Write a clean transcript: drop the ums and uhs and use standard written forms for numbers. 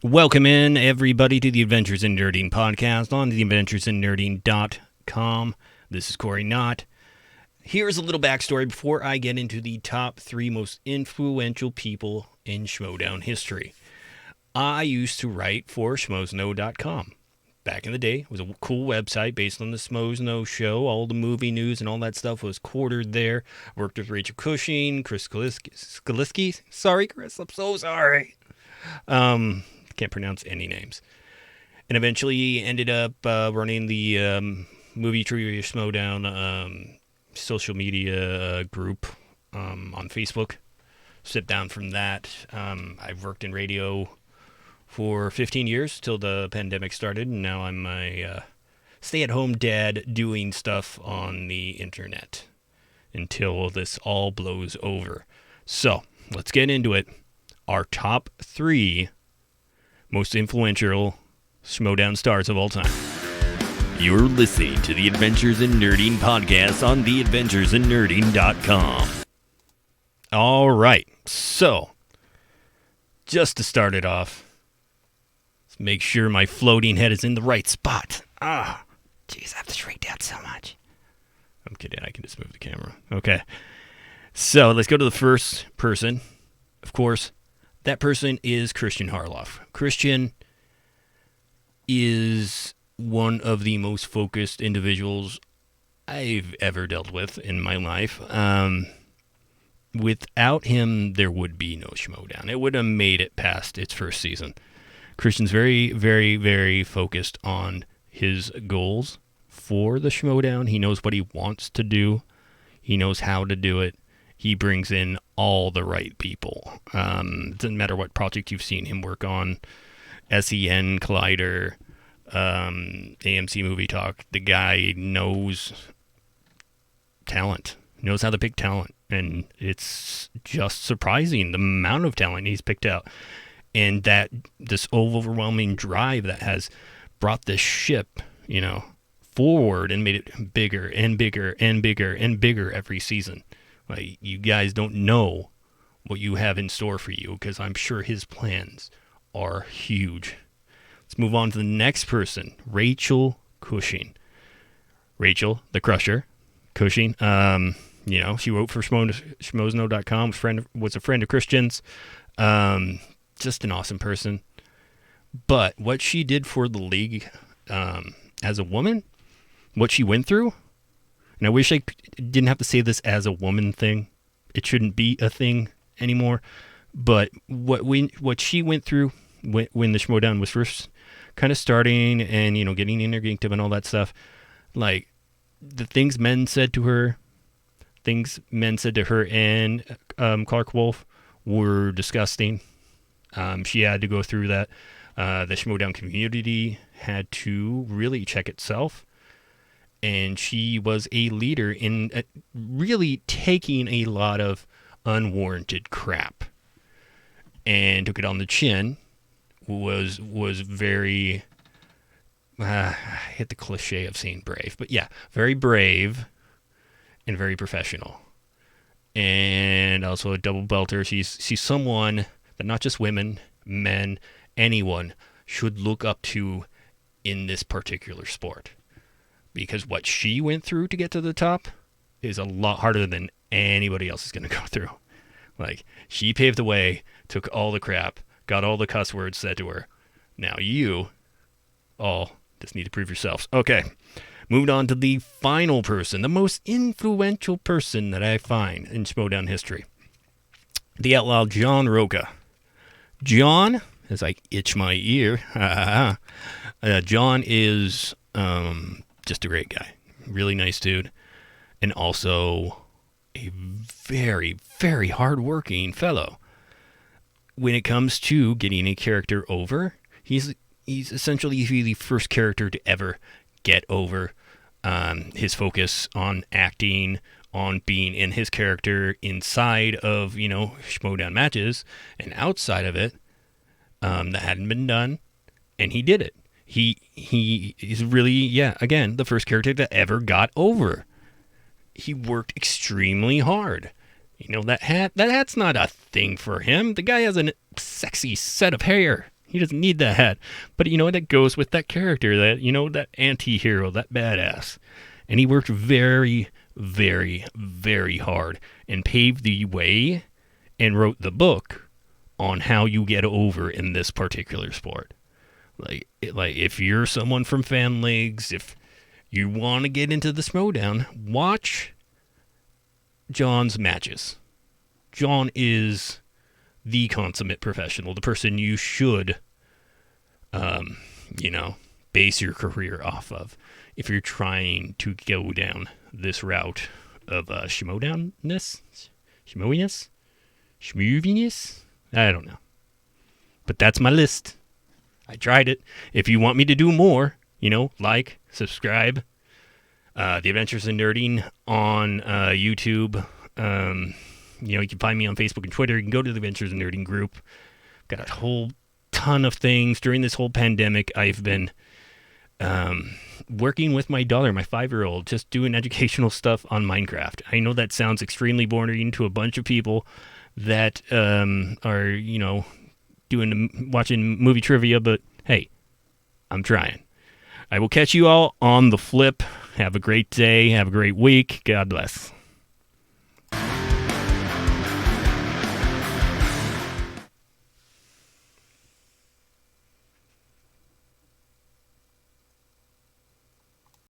Welcome in, everybody, to the Adventures in Nerding podcast on theadventuresinnerding.com. This is Cory, Naught. Here's a little backstory before I get into the top 3 most influential people in Schmoedown history. I used to write for Schmoedown.com. Back in the day, it was a cool website based on the Schmoedown show. All the movie news and all that stuff was quartered there. Worked with Rachel Cushing, Chris Skaliski. Sorry, Chris, I'm so sorry. Can't pronounce any names. And eventually ended up running the Movie Trivia Schmoedown social media group on Facebook. Stepped down from that. I've worked in radio for 15 years till the pandemic started, and now I'm a stay-at-home dad doing stuff on the internet until this all blows over. So, let's get into it. Our top 3 most influential Schmoedown stars of all time. You're listening to the Adventures in Nerding podcast on theadventuresinnerding.com. All right, so just to start it off, let's make sure my floating head is in the right spot. Jeez, I have to shrink down so much. I'm kidding, I can just move the camera. Okay, so let's go to the first person. Of course, that person is Christian Harloff. Christian is one of the most focused individuals I've ever dealt with in my life. Without him, there would be no Schmoedown. It would have made it past its first season. Christian's very, very, very focused on his goals for the Schmoedown. He knows what he wants to do. He knows how to do it. He brings in all the right people. It doesn't matter what project you've seen him work on. SEN, Collider, AMC Movie Talk. The guy knows talent. Knows how to pick talent. And it's just surprising the amount of talent he's picked out. And that this overwhelming drive that has brought this ship, forward and made it bigger and bigger and bigger and bigger every season. Like, you guys don't know what you have in store for you, because I'm sure his plans are huge. Let's move on to the next person, Rachel Cushing. Rachel, the Crusher, Cushing. She wrote for Schmoedown.com, was a friend of Christian's. Just an awesome person. But what she did for the league as a woman, what she went through, and I wish I didn't have to say this as a woman thing. It shouldn't be a thing anymore. But what she went through when the Schmoedown was first kind of starting and, getting interactive and all that stuff, like the things men said to her, and Clark Wolf were disgusting. She had to go through that. The Schmoedown community had to really check itself. And she was a leader in really taking a lot of unwarranted crap and took it on the chin. Was very, I hit the cliche of saying brave, but yeah, very brave and very professional. And also a double belter. She's someone that not just women, men, anyone should look up to in this particular sport. Because what she went through to get to the top is a lot harder than anybody else is going to go through. Like, she paved the way, took all the crap, got all the cuss words said to her. Now you all just need to prove yourselves. Okay, moved on to the final person, the most influential person that I find in Schmoedown history. The outlaw John Roca. John, as I itch my ear, John is just a great guy. Really nice dude. And also a very, very hardworking fellow. When it comes to getting a character over, he's essentially the first character to ever get over. His focus on acting, on being in his character inside of, Schmoedown matches and outside of it, that hadn't been done, and he did it. He is really, again, the first character that ever got over. He worked extremely hard. That hat's not a thing for him. The guy has a sexy set of hair. He doesn't need that hat. But you know what? It goes with that character, that anti-hero, that badass. And he worked very, very, very hard and paved the way and wrote the book on how you get over in this particular sport. Like if you're someone from Fan Leagues, if you want to get into the Schmoedown, watch John's matches. John is the consummate professional, the person you should, base your career off of if you're trying to go down this route of Schmoedownness? Schmoeviness? I don't know. But that's my list. I tried it. If you want me to do more, like, subscribe. The Adventures in Nerding on YouTube. You can find me on Facebook and Twitter. You can go to the Adventures in Nerding group. Got a whole ton of things. During this whole pandemic, I've been working with my daughter, my 5-year-old, just doing educational stuff on Minecraft. I know that sounds extremely boring to a bunch of people that are, watching movie trivia, but hey, I'm trying. I will catch you all on the flip. Have a great day. Have a great week. God bless.